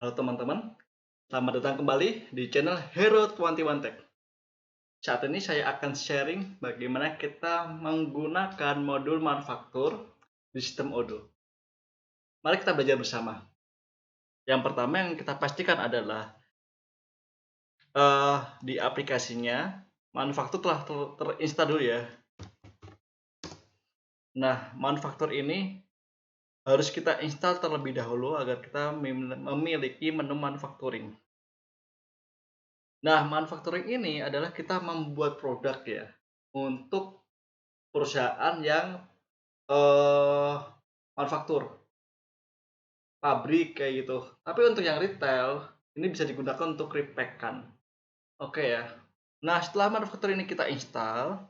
Halo teman-teman, selamat datang kembali di channel Hero 21 Tech. Saat ini saya akan sharing bagaimana kita menggunakan modul manufaktur di sistem Odoo. Mari kita belajar bersama. Yang pertama yang kita pastikan adalah di aplikasinya manufaktur telah terinstall dulu ya. Nah, manufaktur ini harus kita install terlebih dahulu agar kita memiliki menu manufacturing. Nah, manufacturing ini adalah kita membuat produk ya untuk perusahaan yang manufaktur, pabrik kayak gitu. Tapi untuk yang retail ini bisa digunakan untuk repack-kan. Oke ya. Nah, setelah manufaktur ini kita install,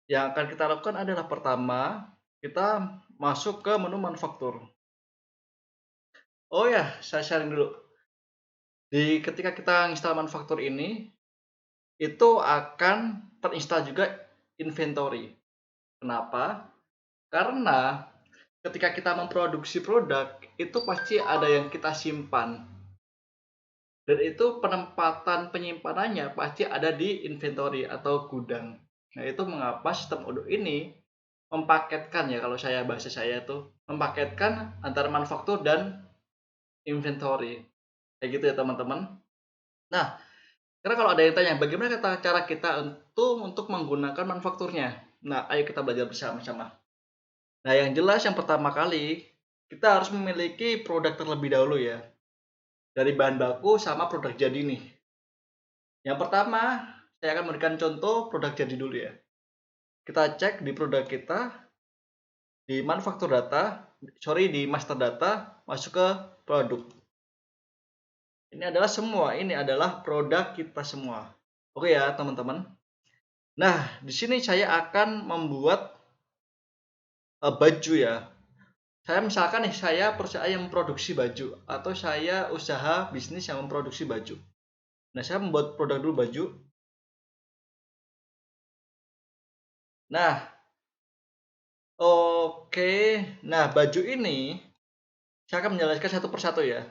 yang akan kita lakukan adalah pertama, kita masuk ke menu manufaktur. Oh ya, saya sharing dulu. Ketika kita install manufaktur ini, itu akan terinstall juga inventory. Kenapa? Karena ketika kita memproduksi produk, itu pasti ada yang kita simpan. Dan itu penempatan penyimpanannya pasti ada di inventory atau gudang. Nah, itu mengapa sistem Odoo ini mempaketkan ya, kalau bahasa saya tuh mempaketkan antara manufaktur dan inventory. Kayak gitu ya teman-teman. Nah, karena kalau ada yang tanya bagaimana cara kita untuk menggunakan manufakturnya. Nah, ayo kita belajar bersama-sama. Nah, yang jelas yang pertama kali kita harus memiliki produk terlebih dahulu ya. Dari bahan baku sama produk jadi nih. Yang pertama, saya akan memberikan contoh produk jadi dulu ya. Kita cek di produk kita, di manufaktur data, di master data, masuk ke produk. Ini adalah produk kita semua. Oke ya, teman-teman. Nah, di sini saya akan membuat baju ya. Saya perusahaan yang memproduksi baju atau saya usaha bisnis yang memproduksi baju. Nah, saya membuat produk dulu baju. Nah, oke. Nah, baju ini saya akan menjelaskan satu persatu ya.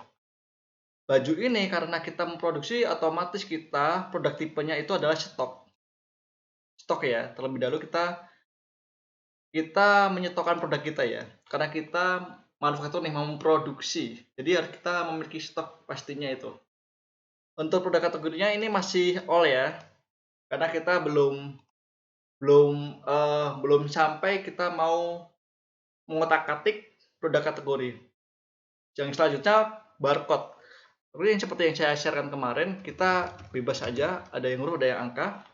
Baju ini karena kita memproduksi, otomatis kita produk tipenya itu adalah stok. Stok ya. Terlebih dahulu kita menyetokkan produk kita ya. Karena kita manufaktur nih mau memproduksi. Jadi harus kita memiliki stok pastinya itu. Untuk produk kategorinya ini masih all ya. Karena kita belum sampai kita mau mengotak-atik produk kategori. Yang selanjutnya barcode. Seperti yang saya sharekan kemarin, kita bebas aja, ada yang huruf, ada yang angka.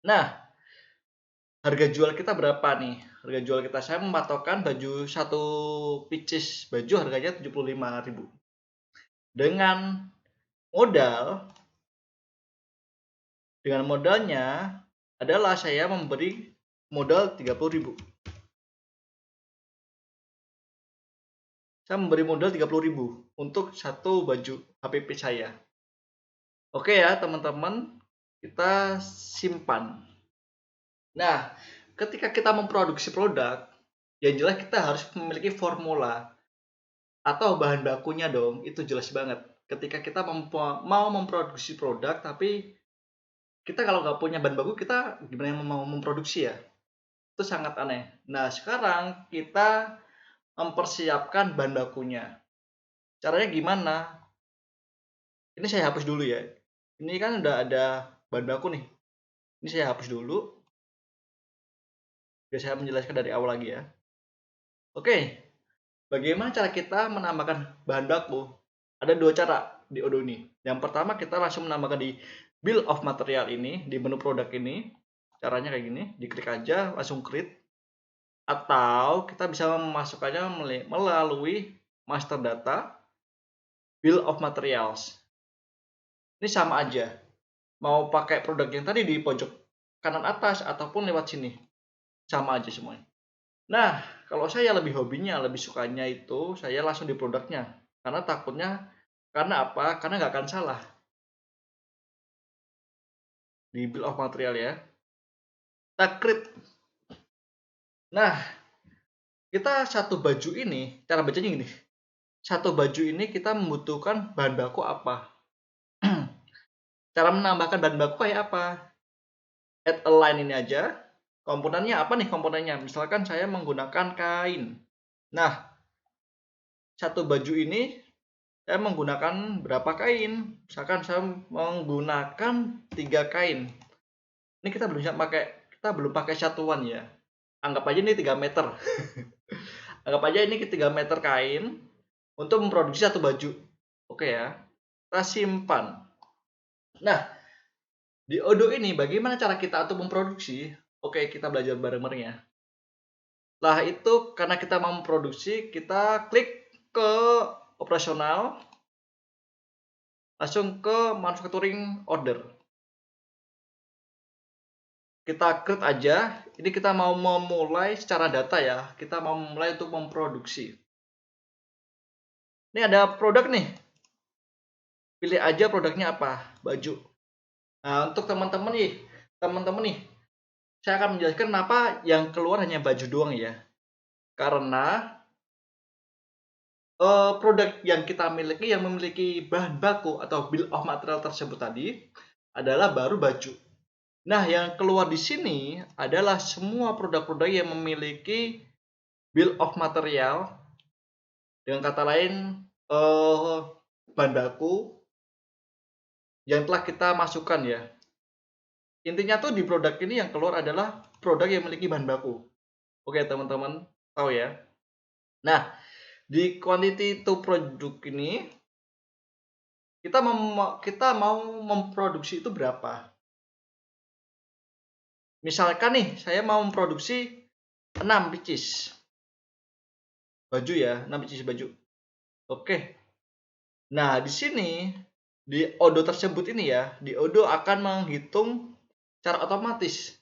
Nah, harga jual kita berapa nih? Harga jual kita, saya mematokkan baju satu pieces baju harganya 75.000. Dengan modalnya adalah saya memberi modal 30.000. Saya memberi modal 30.000 untuk satu baju HPP saya. Oke ya teman-teman, kita simpan. Nah, ketika kita memproduksi produk, yang jelas kita harus memiliki formula atau bahan bakunya dong, itu jelas banget. Ketika kita mau memproduksi produk, tapi kita kalau nggak punya bahan baku, kita gimana yang mau memproduksi ya? Itu sangat aneh. Nah, sekarang kita mempersiapkan bahan bakunya. Caranya gimana? Ini saya hapus dulu ya. Ini kan udah ada bahan baku nih. Ini saya hapus dulu. Biar saya menjelaskan dari awal lagi ya. Oke, bagaimana cara kita menambahkan bahan baku? Ada dua cara di Odoo ini. Yang pertama kita langsung menambahkan di bill of material ini, di menu produk ini. Caranya kayak gini, diklik aja, langsung create. Atau kita bisa memasukkannya melalui master data, bill of materials. Ini sama aja. Mau pakai produk yang tadi di pojok kanan atas ataupun lewat sini. Sama aja semuanya. Nah, kalau saya lebih hobinya, lebih sukanya itu saya langsung di produknya. Karena apa? Karena nggak akan salah. Di bill of material ya. Kita create. Nah, kita satu baju ini, cara bacanya gini. satu baju ini kita membutuhkan bahan baku apa. Cara menambahkan bahan baku kayak apa? Add a line ini aja. Komponennya apa nih komponennya? Misalkan saya menggunakan kain. Nah, satu baju ini saya menggunakan berapa kain? Misalkan saya menggunakan 3 kain. Ini kita belum pakai satuan ya. Anggap aja ini 3 meter. Anggap aja ini 3 meter kain untuk memproduksi satu baju. Oke ya. Kita simpan. Nah, di Odoo ini bagaimana cara kita untuk memproduksi? Oke, kita belajar bareng-bareng ya. Setelah itu karena kita mau memproduksi, kita klik ke operasional, langsung ke manufacturing order. Kita create aja. Ini kita mau memulai secara data ya. Kita mau memulai untuk memproduksi. Ini ada produk nih. Pilih aja produknya apa, baju. Nah, untuk teman-teman nih, saya akan menjelaskan kenapa yang keluar hanya baju doang ya. Karena produk yang kita miliki yang memiliki bahan baku atau bill of material tersebut tadi adalah baru baju. Nah, yang keluar di sini adalah semua produk-produk yang memiliki bill of material, dengan kata lain bahan baku yang telah kita masukkan ya. Intinya tuh di produk ini yang keluar adalah produk yang memiliki bahan baku. Oke, teman-teman tahu ya. Nah, di quantity to product ini kita mau memproduksi itu berapa? Misalkan nih, saya mau memproduksi 6 pieces baju ya, 6 pieces baju. Oke. Nah, di sini di Odoo tersebut ini ya, di Odoo akan menghitung secara otomatis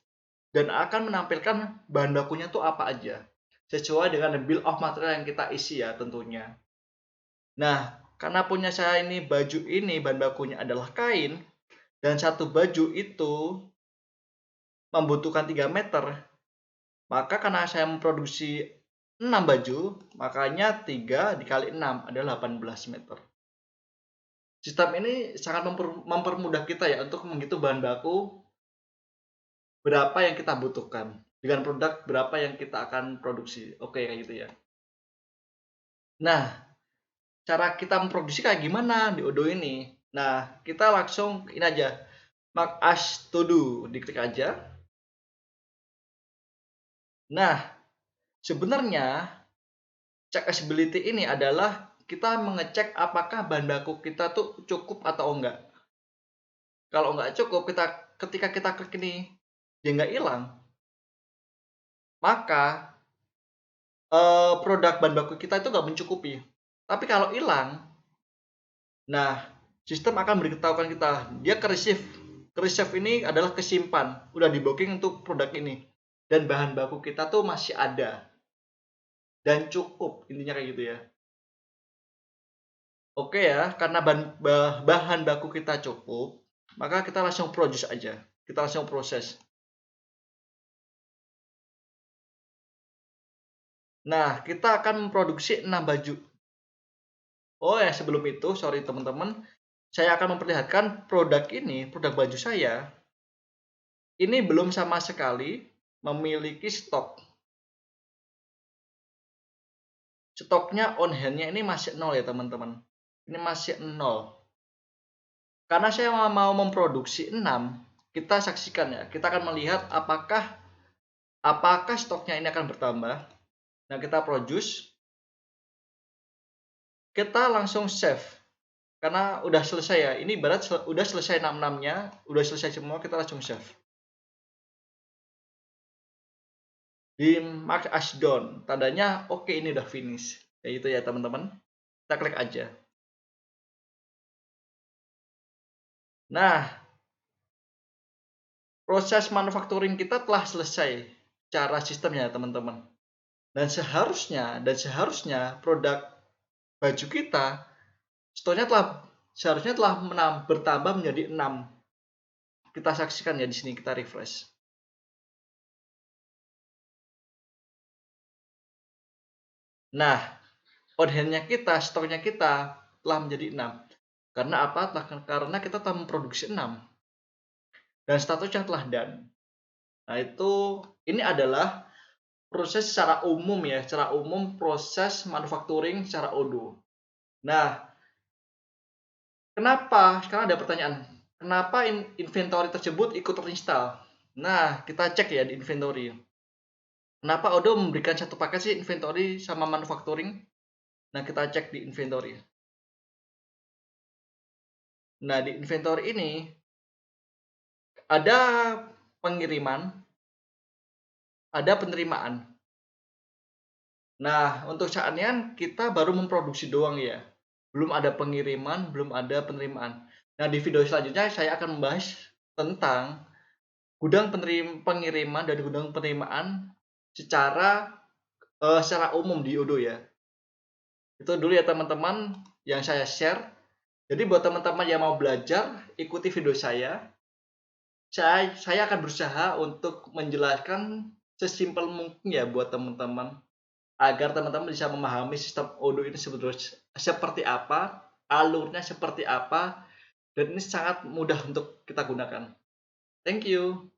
dan akan menampilkan bahan bakunya tuh apa aja sesuai dengan bill of material yang kita isi ya tentunya. Nah, karena punya saya ini baju ini bahan bakunya adalah kain dan satu baju itu membutuhkan 3 meter, maka karena saya memproduksi 6 baju, makanya 3 dikali 6 adalah 18 meter. Sistem ini sangat mempermudah kita ya untuk menghitung bahan baku berapa yang kita butuhkan dengan produk berapa yang kita akan produksi. Oke, kayak gitu ya. Nah, cara kita memproduksi kayak gimana di Odoo ini? Nah, kita langsung ini aja. Mark as to do, diklik aja. Nah, sebenarnya checkability ini adalah kita mengecek apakah bahan baku kita tuh cukup atau enggak. Kalau enggak cukup, ketika kita klik ini dia nggak hilang, maka produk bahan baku kita itu nggak mencukupi. Tapi kalau hilang, nah sistem akan memberitahukan kita dia ke receive ini adalah kesimpan, udah di booking untuk produk ini dan bahan baku kita tuh masih ada dan cukup, intinya kayak gitu ya. Oke ya, karena bahan baku kita cukup, maka kita langsung produce aja, kita langsung proses. Nah, kita akan memproduksi 6 baju. Oh ya, sebelum itu, sorry teman-teman, saya akan memperlihatkan produk ini, produk baju saya, ini belum sama sekali memiliki stok. Stoknya on hand-nya ini masih 0 ya teman-teman. Ini masih 0. Karena saya mau memproduksi 6, kita saksikan ya. Kita akan melihat apakah stoknya ini akan bertambah. Nah, kita produce. Kita langsung save. Karena udah selesai ya. Ini ibarat udah selesai 6-6-nya, udah selesai semua, kita langsung save. Di mark as done, tandanya oke, ini udah finish. Kayak gitu ya teman-teman. Kita klik aja. Nah, proses manufacturing kita telah selesai cara sistemnya teman-teman. Dan seharusnya produk baju kita stoknya seharusnya telah bertambah menjadi 6. Kita saksikan ya di sini, kita refresh. Nah, on hand-nya kita, stoknya kita telah menjadi 6. Karena apa? Karena kita telah memproduksi 6 dan statusnya telah done. Nah, ini adalah proses secara umum ya, secara umum proses manufacturing secara Odoo. Nah, kenapa? Sekarang ada pertanyaan, kenapa inventory tersebut ikut terinstall? Nah, kita cek ya di inventory. Kenapa Odoo memberikan satu paket sih inventory sama manufacturing? Nah, kita cek di inventory. Nah, di inventory ini ada pengiriman, ada penerimaan. Nah, untuk saat ini kita baru memproduksi doang ya. Belum ada pengiriman, belum ada penerimaan. Nah, di video selanjutnya saya akan membahas tentang gudang pengiriman dan gudang penerimaan secara umum di Odoo ya. Itu dulu ya teman-teman yang saya share. Jadi buat teman-teman yang mau belajar, ikuti video saya. Saya akan berusaha untuk menjelaskan sesimpel mungkin ya buat teman-teman, agar teman-teman bisa memahami sistem Odoo ini sebetulnya seperti apa, alurnya seperti apa, dan ini sangat mudah untuk kita gunakan. Thank you.